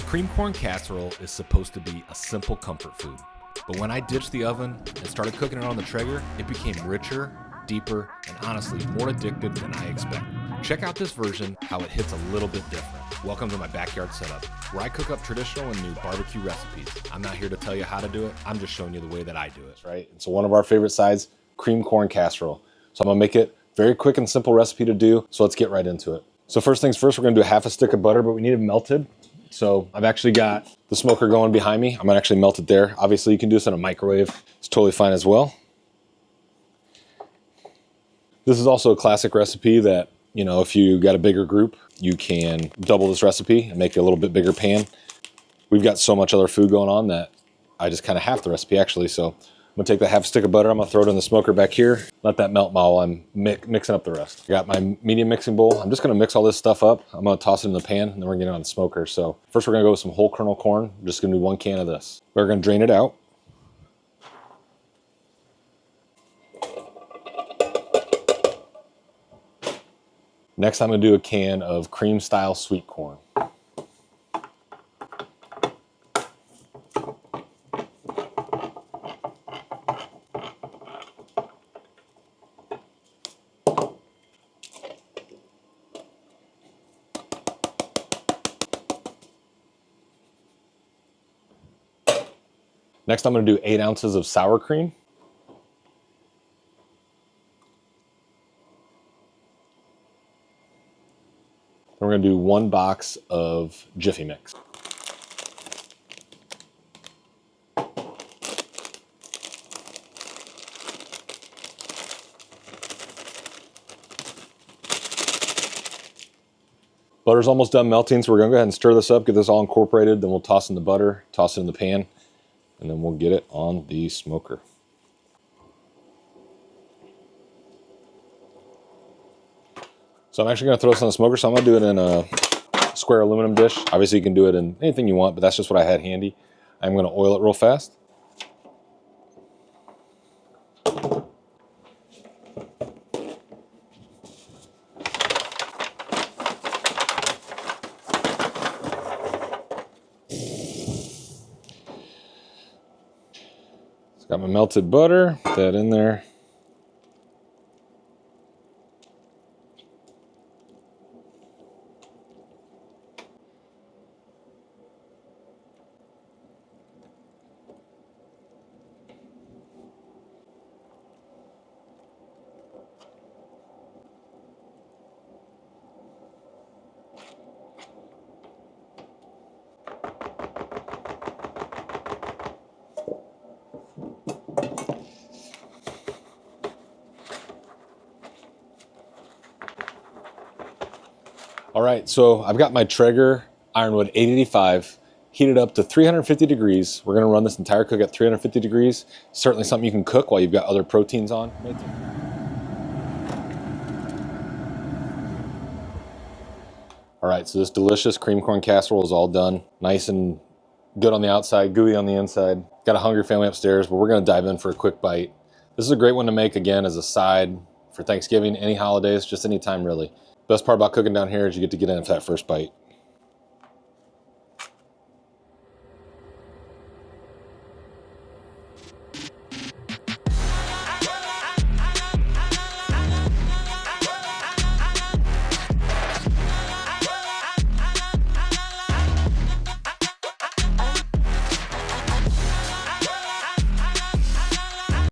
Cream corn casserole is supposed to be a simple comfort food, but when I ditched the oven and started cooking it on the Traeger, it became richer, deeper, and honestly more addictive than I expected. Check out this version, how it hits a little bit different. Welcome to my backyard setup, where I cook up traditional and new barbecue recipes. I'm not here to tell you how to do it, I'm just showing you the way that I do it. Right? So one of our favorite sides, cream corn casserole. So I'm gonna make it very quick and simple recipe to do, so let's get right into it. So first things first, we're gonna do a half a stick of butter, but we need it melted. So I've actually got the smoker going behind me. I'm gonna actually melt it there. Obviously you can do this in a microwave. It's totally fine as well. This is also a classic recipe that, you know, if you got a bigger group, you can double this recipe and make a little bit bigger pan. We've got so much other food going on that I just kind of half the recipe actually. So I'm gonna take that half stick of butter, I'm gonna throw it in the smoker back here, let that melt while I'm mixing up the rest. I got my medium mixing bowl. I'm just gonna mix all this stuff up. I'm gonna toss it in the pan and then we're gonna get it on the smoker. So first we're gonna go with some whole kernel corn. I'm just gonna do 1 can of this. We're gonna drain it out. Next I'm gonna do a can of cream style sweet corn. Next, I'm going to do 8 ounces of sour cream. Then we're going to do 1 box of Jiffy Mix. Butter's almost done melting, so we're going to go ahead and stir this up, get this all incorporated, then we'll toss in the butter, toss it in the pan, and then we'll get it on the smoker. So I'm actually gonna throw this on the smoker, so I'm gonna do it in a square aluminum dish. Obviously you can do it in anything you want, but that's just what I had handy. I'm gonna oil it real fast. Got my melted butter, put that in there. All right, so I've got my Traeger Ironwood 885 heated up to 350 degrees. We're gonna run this entire cook at 350 degrees. Certainly something you can cook while you've got other proteins on. All right, so this delicious cream corn casserole is all done. Nice and good on the outside, gooey on the inside. Got a hungry family upstairs, but we're gonna dive in for a quick bite. This is a great one to make, again, as a side for Thanksgiving, any holidays, just any time really. Best part about cooking down here is you get to get in for that first bite.